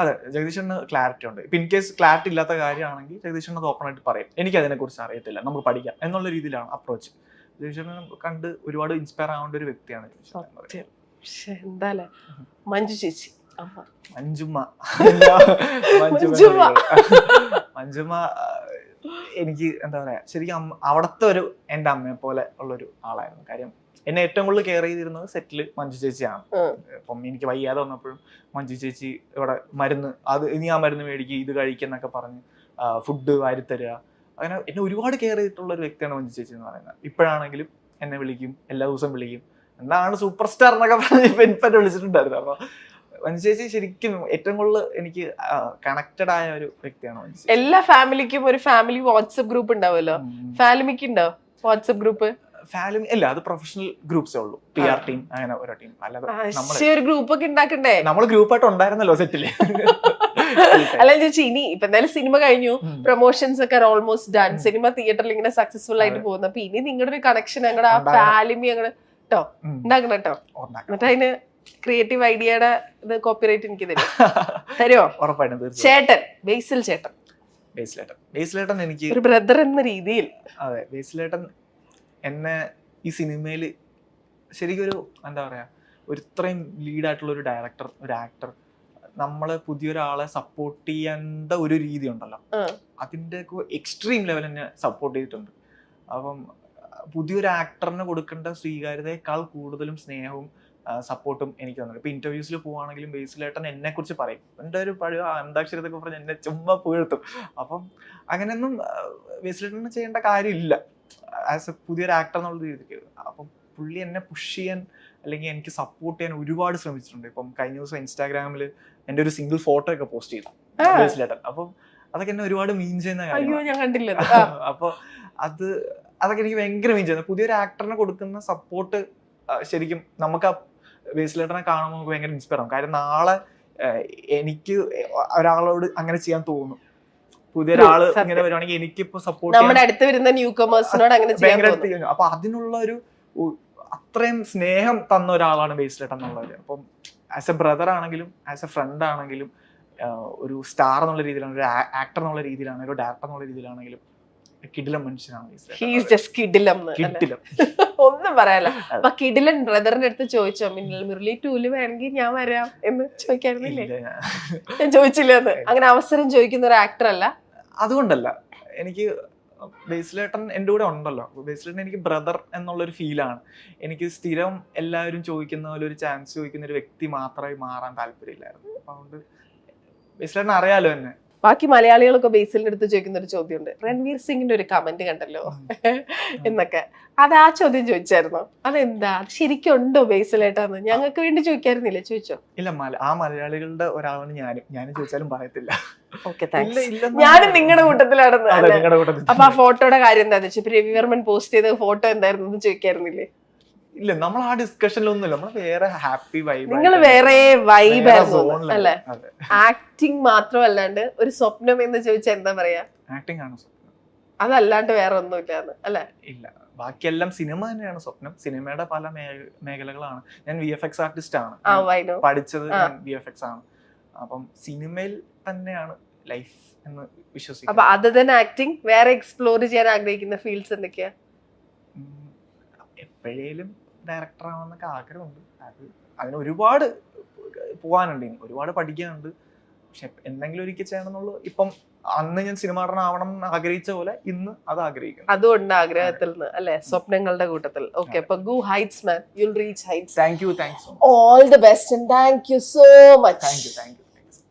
അതെ, ജഗദീഷന് ക്ലാരിറ്റി ഉണ്ട്. ഇപ്പൊ ഇൻ കേസ് ക്ലാരിറ്റി ഇല്ലാത്ത കാര്യമാണെങ്കിൽ ജഗദീഷന് അത് ഓപ്പൺ ആയിട്ട് പറയും, എനിക്ക് അതിനെ കുറിച്ച് അറിയത്തില്ല, നമുക്ക് പഠിക്കാം എന്നുള്ള രീതിയിലാണ് അപ്രോച്ച്. ജഗദീഷനെ കണ്ട് ഒരുപാട് ഇൻസ്പയർ ആവേണ്ട ഒരു വ്യക്തിയാണ് എന്തായാലും മഞ്ജു ചേച്ചി, മഞ്ജുമ്മ മഞ്ജുമ്മ എനിക്ക് എന്താ പറയാ, ശരിക്കും അവിടത്തെ ഒരു എൻ്റെ അമ്മയെ പോലെ ഉള്ളൊരു ആളായിരുന്നു. കാര്യം എന്നെ ഏറ്റവും കൂടുതൽ കെയർ ചെയ്തിരുന്നത് സെറ്റില് മഞ്ജു ചേച്ചിയാണ്. അപ്പം എനിക്ക് വയ്യാതെ വന്നപ്പോഴും മഞ്ജു ചേച്ചി ഇവിടെ മരുന്ന്, അത് ഇനി ആ മരുന്ന് മേടിക്കുക, ഇത് കഴിക്കുന്നൊക്കെ പറഞ്ഞ് ഫുഡ് വാരിത്തരിക, അങ്ങനെ എന്നെ ഒരുപാട് കെയർ ചെയ്തിട്ടുള്ള ഒരു വ്യക്തിയാണ് മഞ്ജു ചേച്ചി എന്ന് പറയുന്നത്. ഇപ്പോഴാണെങ്കിലും എന്നെ വിളിക്കും, എല്ലാ ദിവസവും വിളിക്കും, എന്താണ് സൂപ്പർ സ്റ്റാർ എന്നൊക്കെ പറഞ്ഞ് ഇപ്പൊ എന്നെ വിളിച്ചിട്ടുണ്ടായിരുന്നു. അപ്പൊ മഞ്ജു ചേച്ചി ശരിക്കും ഏറ്റവും കൂടുതൽ എനിക്ക് കണക്റ്റഡ് ആയ ഒരു വ്യക്തിയാണ് മഞ്ജു ചേച്ചി. എല്ലാ ഫാമിലിക്കും ഒരു ഫാമിലി വാട്സ്ആപ്പ് ഗ്രൂപ്പ് ഉണ്ടാവുമല്ലോ, ഫാമിലിക്ക് ഉണ്ടോ വാട്സ്ആപ്പ് ഗ്രൂപ്പ്? ഫാമിലി അല്ല, അത് പ്രൊഫഷണൽ ഗ്രൂപ്പ്സേ ഉള്ളൂ, PR ടീം അങ്ങനെ ഓരോ ടീം. അല്ലാതെ ഒരു ഗ്രൂപ്പ് ഒക്കെ ഉണ്ടാക്കണ്ടേ? നമ്മൾ ഗ്രൂപ്പായിട്ട് ഉണ്ടായിരുന്നല്ലോ സെറ്റില്. അല്ല ചേച്ചി, ഇനി ഇപ്പൊ എന്തായാലും സിനിമ കഴിഞ്ഞു, പ്രൊമോഷൻസ് ഒക്കെ ഓൾമോസ്റ്റ് ഡൺ, സിനിമ തിയേറ്ററിൽ ഇങ്ങനെ സക്സസ്ഫുൾ ആയിട്ട് പോകുന്നു. അപ്പൊ ഇനി നിങ്ങളുടെ ഒരു കണക്ഷൻ, ഞങ്ങളുടെ ആ ഫാമിലി അങ്ങോട്ട് കേട്ടോ ഉണ്ടാക്കണം കേട്ടോ. എന്നിട്ട് അതിന് ക്രിയേറ്റീവ് ഐഡിയയുടെ ഇത് കോപ്പിറൈറ്റ് എനിക്ക് തരുമോ? ഉറപ്പായിട്ടും. ചേട്ടൻ ബേസിൽ ചേട്ടൻ, ബേസിലേട്ടൻ എനിക്ക് ഒരു ബ്രദർ എന്ന രീതിയിൽ. അതെ, ബേസിലേട്ടൻ എന്നെ ഈ സിനിമയിൽ ശരിക്കും ഒരു എന്താ പറയാ, ഒരു ഇത്രയും ലീഡായിട്ടുള്ള ഒരു ഡയറക്ടർ, ഒരു ആക്ടർ, നമ്മള് പുതിയൊരാളെ സപ്പോർട്ട് ചെയ്യേണ്ട ഒരു രീതി ഉണ്ടല്ലോ, അതിന്റെ എക്സ്ട്രീം ലെവൽ എന്നെ സപ്പോർട്ട് ചെയ്തിട്ടുണ്ട്. അപ്പം പുതിയൊരു ആക്ടറിന് കൊടുക്കേണ്ട സ്വീകാര്യതയേക്കാൾ കൂടുതലും സ്നേഹവും സപ്പോർട്ടും എനിക്ക് തന്നിട്ടുണ്ട്. ഇപ്പൊ ഇന്റർവ്യൂസിൽ പോവാണെങ്കിലും ബേസിലേട്ടൻ എന്നെ കുറിച്ച് പറയും, എൻ്റെ ഒരു പഴയ അന്താക്ഷരത്തൊക്കെ പറഞ്ഞ് എന്നെ ചുമ്മാ പുകഴ്ത്തും. അപ്പം അങ്ങനെയൊന്നും ബേസിലേട്ടന് ചെയ്യേണ്ട കാര്യമില്ല ആസ് എ പുതിയൊരു ആക്ടർ എന്നുള്ള രീതിക്ക്. അപ്പം പുള്ളി എന്നെ പുഷ് ചെയ്യാൻ അല്ലെങ്കിൽ എനിക്ക് സപ്പോർട്ട് ചെയ്യാൻ ഒരുപാട് ശ്രമിച്ചിട്ടുണ്ട്. ഇപ്പം കഴിഞ്ഞ ദിവസം ഇൻസ്റ്റാഗ്രാമിൽ എൻ്റെ ഒരു സിംഗിൾ ഫോട്ടോ ഒക്കെ പോസ്റ്റ് ചെയ്തു ബേസിലേട്ടൻ. അപ്പം അതൊക്കെ എന്നെ ഒരുപാട് മീൻ ചെയ്യുന്ന കാര്യമാണ്. അപ്പൊ അതൊക്കെ എനിക്ക് ഭയങ്കര മീൻ ചെയ്യുന്നത്. പുതിയൊരു ആക്ടറിനെ കൊടുക്കുന്ന സപ്പോർട്ട് ശരിക്കും നമുക്ക് ആ ബേസിലേട്ടനെ കാണുമ്പോൾ നമുക്ക് ഭയങ്കര ഇൻസ്പയർ ആവും. കാര്യം നാളെ എനിക്ക് ഒരാളോട് അങ്ങനെ ചെയ്യാൻ തോന്നും. പുതിയൊരാള് ഇങ്ങനെ വരുവാണെങ്കിൽ എനിക്കിപ്പോ സപ്പോർട്ട് അപ്പൊ അതിനുള്ള ഒരു അത്രയും സ്നേഹം തന്ന ഒരാളാണ് ബേസിലേട്ടൻ എന്നുള്ളത്. അപ്പം ആസ് എ ബ്രദർ ആണെങ്കിലും ആസ് എ ഫ്രണ്ട് ആണെങ്കിലും ഒരു സ്റ്റാർ എന്നുള്ള രീതിയിലാണ്, ഒരു ആക്ടർ എന്നുള്ള രീതിയിലാണ്, ഒരു ഡയറക്ടർ എന്നുള്ള രീതിയിലാണെങ്കിലും കിടിലം മനുഷ്യനാണ്. ഒന്നും പറയാല്ല. അപ്പൊ കിടിലൻ ബ്രദറിന്റെ അടുത്ത് ചോദിച്ചോ, മിന്നൽ മുരളി 2 വേണമെങ്കിൽ ഞാൻ വരാം എന്ന് ചോദിക്കായിരുന്നില്ലേ? ഞാൻ ചോദിച്ചില്ലെന്ന്. അങ്ങനെ അവസരം ചോദിക്കുന്ന ഒരു ആക്ടർ അല്ല. അതുകൊണ്ടല്ല, എനിക്ക് ബേസിലേട്ടൻ എൻ്റെ കൂടെ ഉണ്ടല്ലോ. ബേസിലേട്ടൻ എനിക്ക് ബ്രദർ എന്നുള്ളൊരു ഫീലാണ്. എനിക്ക് സ്ഥിരം എല്ലാവരും ചോദിക്കുന്ന പോലെ ഒരു ചാൻസ് ചോദിക്കുന്ന ഒരു വ്യക്തി മാത്രമായി മാറാൻ താല്പര്യമില്ലായിരുന്നു. അതുകൊണ്ട് ബേസിലേട്ടൻ അറിയാലോ എന്നെ. ബാക്കി മലയാളികളൊക്കെ ബേസിലിന്റെ അടുത്ത് ചോദിക്കുന്ന ഒരു ചോദ്യമുണ്ട്, രൺവീർ സിംഗിന്റെ ഒരു കമന്റ് കണ്ടല്ലോ എന്നൊക്കെ. അത് ആ ചോദ്യം ചോദിച്ചായിരുന്നോ? അതെന്താ, ശരിക്കും ഉണ്ടോ ബേസിലേട്ടാന്ന്? ഞങ്ങൾക്ക് വേണ്ടി ചോദിക്കായിരുന്നില്ലേ? ചോദിച്ചോ? ഇല്ല, ആ മലയാളികളുടെ ഒരാളാണ് ഞാനും ചോദിച്ചാലും പറയത്തില്ല. ഞാനും നിങ്ങളുടെ കൂട്ടത്തിലാണെന്ന്. അപ്പൊ ആ ഫോട്ടോയുടെ കാര്യം എന്താന്ന് വെച്ചാൽ, ഇപ്പൊ രവിവർമ്മൻ പോസ്റ്റ് ചെയ്ത ഫോട്ടോ എന്തായിരുന്നു എന്ന് ചോദിക്കായിരുന്നില്ലേ? ഇല്ല, നമ്മൾ ആ ഡിസ്കഷനിലൊന്നുമില്ല. നമ്മൾ വേറെ ഹാപ്പി വൈബ്, നിങ്ങൾ വേറെ വൈബ് ആയിരുന്നു അല്ലെ? ആക്ടിങ് മാത്രമല്ലാണ്ട് ഒരു സ്വപ്നം എന്ന് ചോദിച്ചാൽ എന്താ പറയാ? ആക്ടിങ് ആണ് സ്വപ്നം, അതല്ലാണ്ട് വേറെ ഒന്നുമില്ലാന്ന് അല്ലെ? ഇല്ല, ബാക്കിയെല്ലാം സിനിമ തന്നെയാണ് സ്വപ്നം. സിനിമയുടെ പല മേഖലകളാണ്. ഞാൻ VFX ആർട്ടിസ്റ്റ് ആണ്, പഠിച്ചത് VFX ആണ്. അപ്പം സിനിമയിൽ തന്നെയാണ് ലൈഫ് എന്ന് വിശ്വസിക്കുന്നു. അപ്പൊ അതർ ദാൻ ആക്ടിങ് വേറെ എക്സ്പ്ലോർ ചെയ്യാൻ ആഗ്രഹിക്കുന്ന ഫീൽഡ്സ് എന്തൊക്കെയാ? എപ്പോഴേലും ഡയറക്ടർ ആവാന്നൊക്കെ ആഗ്രഹമുണ്ട്. അതിന് ഒരുപാട് പോകാനുണ്ട്, ഒരുപാട് പഠിക്കാനുണ്ട്. പക്ഷെ എന്തെങ്കിലും ഒരിക്കൽ ചെയ്യണമെന്നുള്ളൂ. ഇപ്പം അന്ന് ഞാൻ സിനിമ നടനാവണം എന്ന് ആഗ്രഹിച്ച പോലെ ഇന്ന് അത് ആഗ്രഹിക്കുന്നു. അതുകൊണ്ട് ആഗ്രഹത്തിൽ നിന്ന് അല്ലെ, സ്വപ്നങ്ങളുടെ കൂട്ടത്തിൽ. ഓക്കെ, അപ്പൊ go heights man, you will reach heights. Thank you. All the best and thank you so much. Thank you.